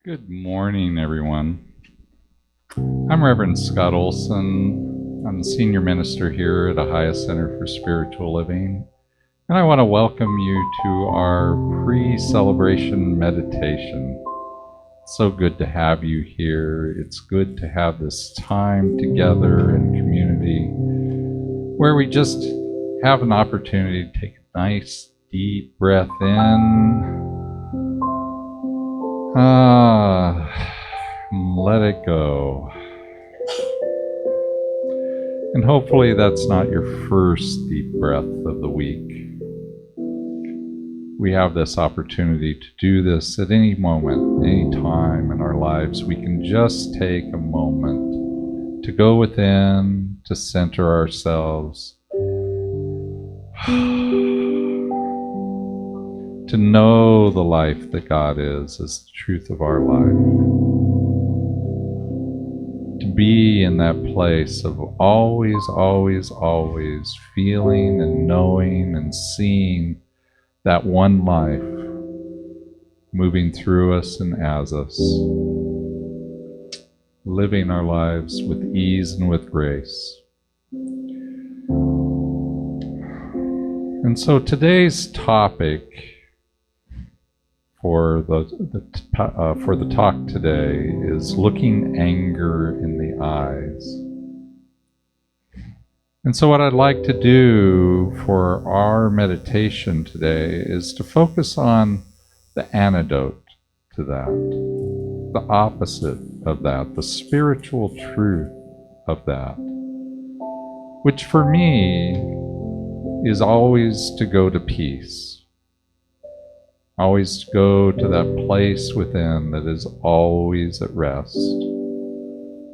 Good morning, everyone. I'm Reverend Scott Olson. I'm the senior minister here at Ahiah Center for Spiritual Living, and I want to welcome you to our pre-celebration meditation. It's so good to have you here. It's good to have this time together in community where we just have an opportunity to take a nice deep breath in. Let it go. And hopefully that's not your first deep breath of the week. We have this opportunity to do this at any moment, any time in our lives. We can just take a moment to go within, to center ourselves, to know the life that God is as the truth of our life. To be in that place of always, always, always feeling and knowing and seeing that one life moving through us and as us, living our lives with ease and with grace. And so today's topic for the talk today is looking anger in the eyes. And so what I'd like to do for our meditation today is to focus on the antidote to that, the opposite of that, the spiritual truth of that, which for me is always to go to peace. Always go to that place within that is always at rest,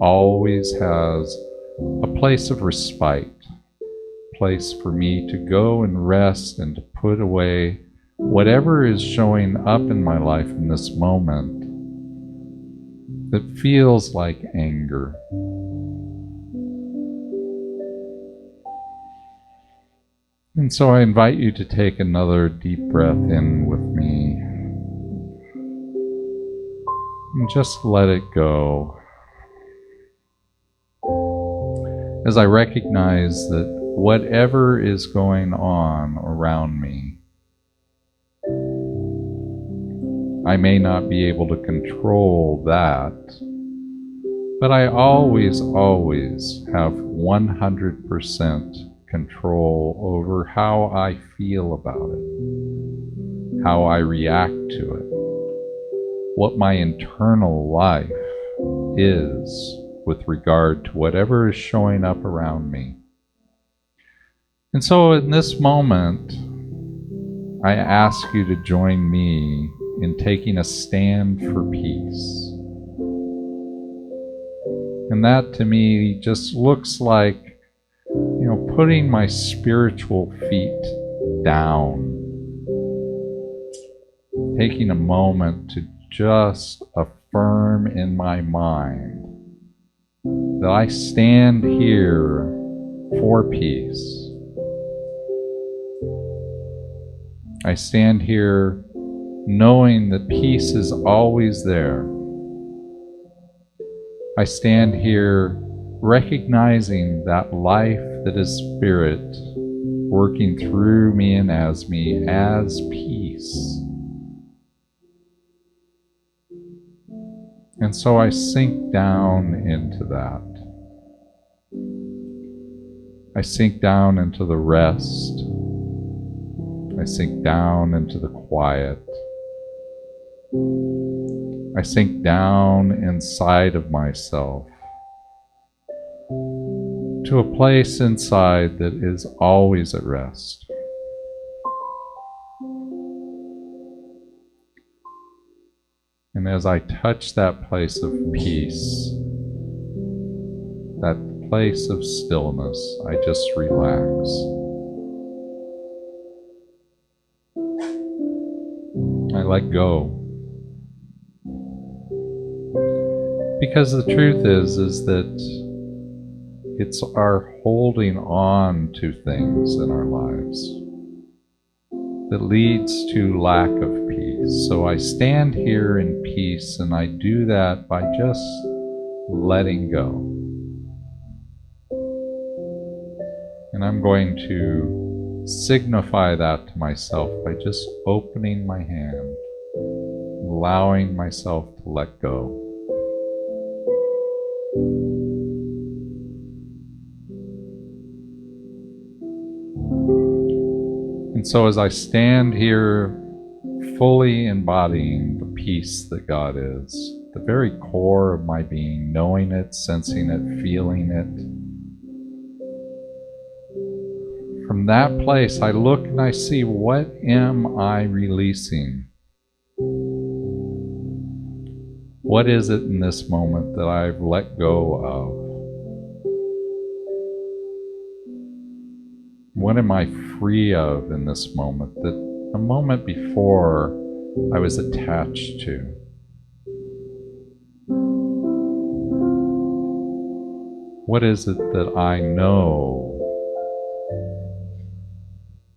always has a place of respite, place for me to go and rest and to put away whatever is showing up in my life in this moment that feels like anger. And so I invite you to take another deep breath in with me and just let it go. As I recognize that whatever is going on around me, I may not be able to control that, but I always, always have 100% control over how I feel about it, how I react to it, what my internal life is with regard to whatever is showing up around me. And so in this moment, I ask you to join me in taking a stand for peace. And that to me just looks like putting my spiritual feet down, taking a moment to just affirm in my mind that I stand here for peace. I stand here knowing that peace is always there. I stand here recognizing that life that is spirit working through me and as me as peace. And so I sink down into that. I sink down into the rest. I sink down into the quiet. I sink down inside of myself to a place inside that is always at rest. And as I touch that place of peace, that place of stillness, I just relax. I let go. Because the truth is that it's our holding on to things in our lives that leads to lack of peace. So I stand here in peace, and I do that by just letting go. And I'm going to signify that to myself by just opening my hand, allowing myself to let go. And so as I stand here fully embodying the peace that God is, the very core of my being, knowing it, sensing it, feeling it, from that place I look and I see, what am I releasing? What is it in this moment that I've let go of? What am I free of in this moment that a moment before I was attached to? What is it that I know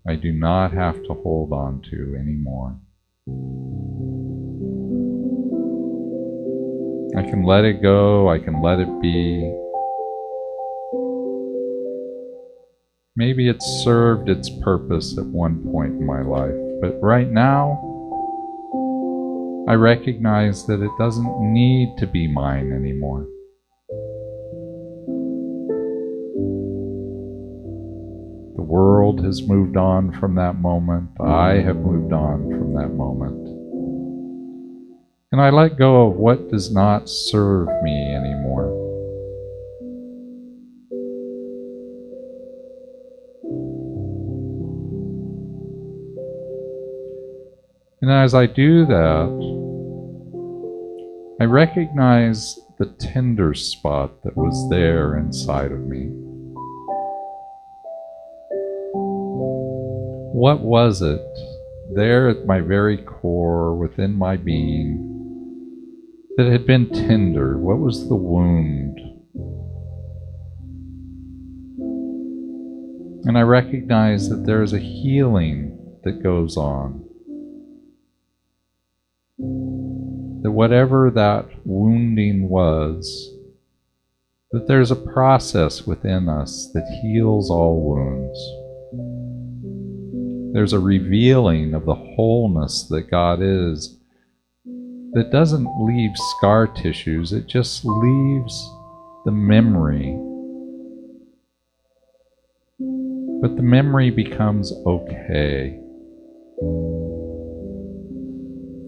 I do not have to hold on to anymore? I can let it go, I can let it be. Maybe it served its purpose at one point in my life, but right now, I recognize that it doesn't need to be mine anymore. The world has moved on from that moment. I have moved on from that moment. And I let go of what does not serve me anymore. And as I do that, I recognize the tender spot that was there inside of me. What was it there at my very core, within my being, that had been tender? What was the wound? And I recognize that there is a healing that goes on. That whatever that wounding was, that there's a process within us that heals all wounds. There's a revealing of the wholeness that God is, that doesn't leave scar tissues, it just leaves the memory. But the memory becomes okay.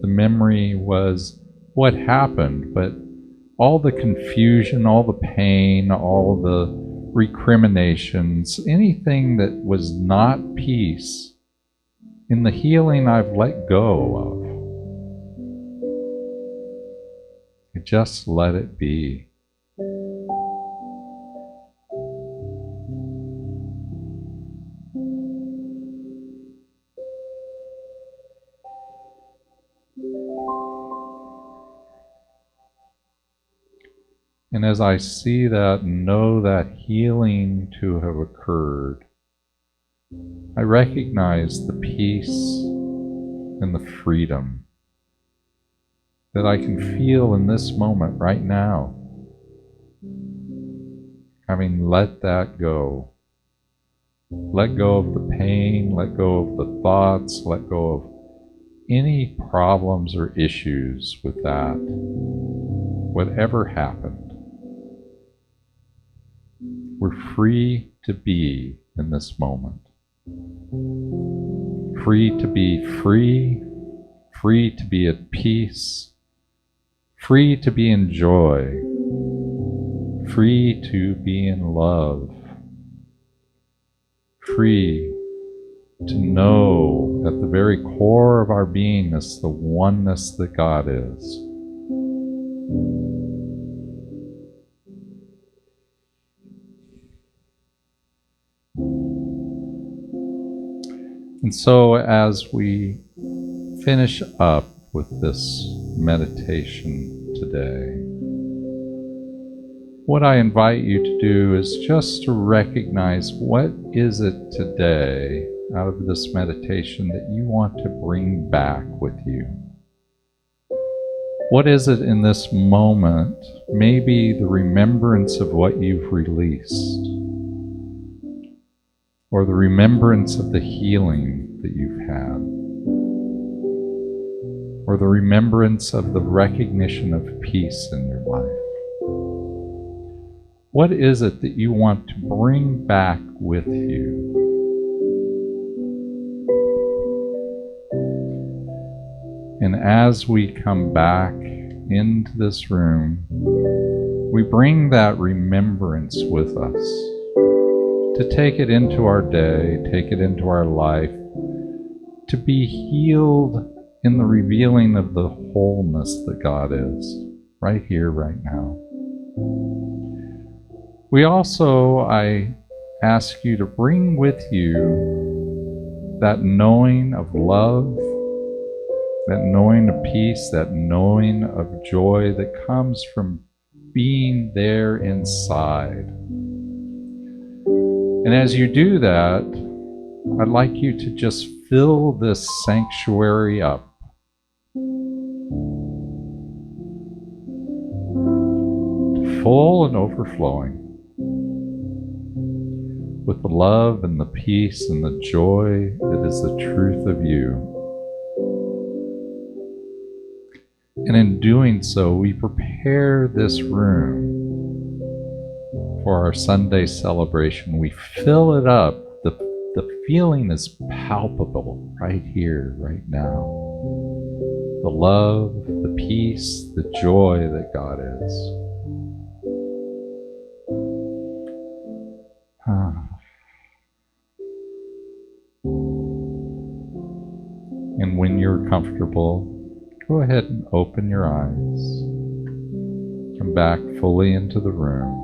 The memory was what happened, but all the confusion, all the pain, all the recriminations, anything that was not peace, in the healing I've let go of. I just let it be. And as I see that and know that healing to have occurred, I recognize the peace and the freedom that I can feel in this moment right now, having let that go. Let go of the pain, let go of the thoughts, let go of any problems or issues with that, whatever happened. We're free to be in this moment. Free to be free, free to be at peace, free to be in joy, free to be in love, free to know at the very core of our beingness the oneness that God is. And so as we finish up with this meditation today, what I invite you to do is just to recognize, what is it today out of this meditation that you want to bring back with you? What is it in this moment, maybe the remembrance of what you've released, or the remembrance of the healing that you've had, or the remembrance of the recognition of peace in your life? What is it that you want to bring back with you? And as we come back into this room, we bring that remembrance with us to take it into our day, take it into our life, to be healed in the revealing of the wholeness that God is, right here, right now. I ask you to bring with you that knowing of love, that knowing of peace, that knowing of joy that comes from being there inside. And as you do that, I'd like you to just fill this sanctuary up. Full and overflowing with the love and the peace and the joy that is the truth of you. And in doing so, we prepare this room for our Sunday celebration. We fill it up. The feeling is palpable right here, right now. The love, the peace, the joy that God is. And when you're comfortable, go ahead and open your eyes. Come back fully into the room.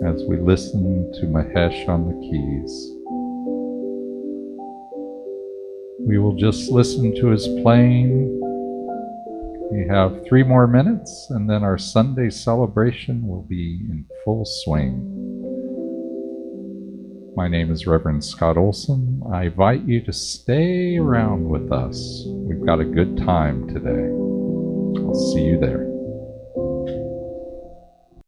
As we listen to Mahesh on the keys, we will just listen to his playing. We have 3 more minutes, and then our Sunday celebration will be in full swing. My name is Reverend Scott Olson. I invite you to stay around with us. We've got a good time today. I'll see you there.